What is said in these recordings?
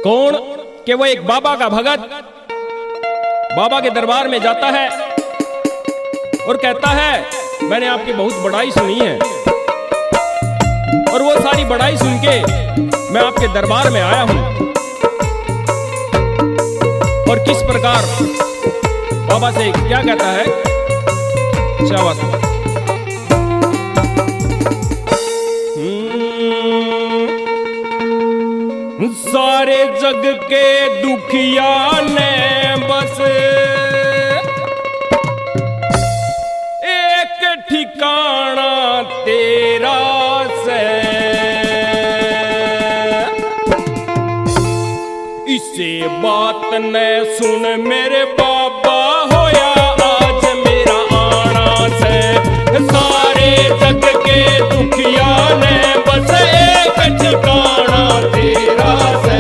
कौन कि वो एक बाबा का भगत बाबा के दरबार में जाता है और कहता है मैंने आपकी बहुत बड़ाई सुनी है और वो सारी बड़ाई सुन के मैं आपके दरबार में आया हूं। और किस प्रकार बाबा से क्या कहता है, शाबाश। सारे जग के दुखिया ने बस एक ठिकाना तेरा से, इसे बात ने सुन मेरे बाबा होया आज मेरा आना से। सारे जग के दुखिया ने बस एक ठिकाना तेरा से,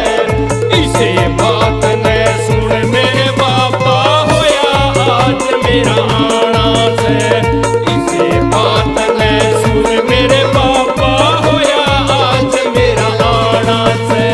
इसे बात ने सुन मेरे बाबा होया आज मेरा आना से। इसे बात ने सुन मेरे बाबा होया आज मेरा आना से।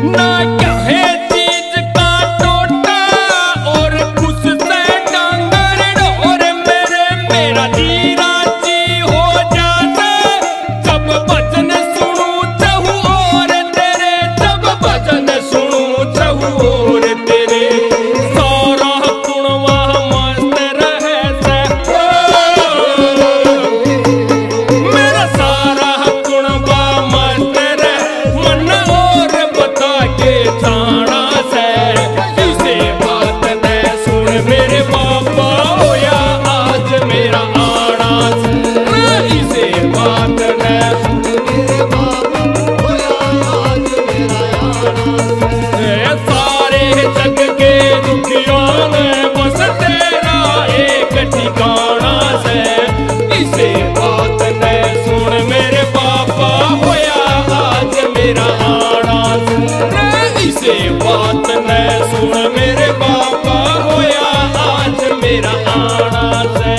ना क्या है चीज का टोटा और मेरा आना से।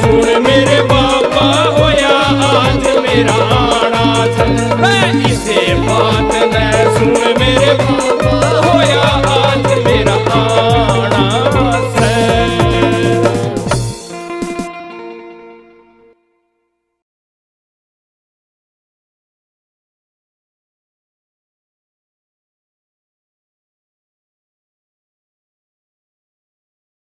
सुन मेरे बाबा होया आज मेरा आना।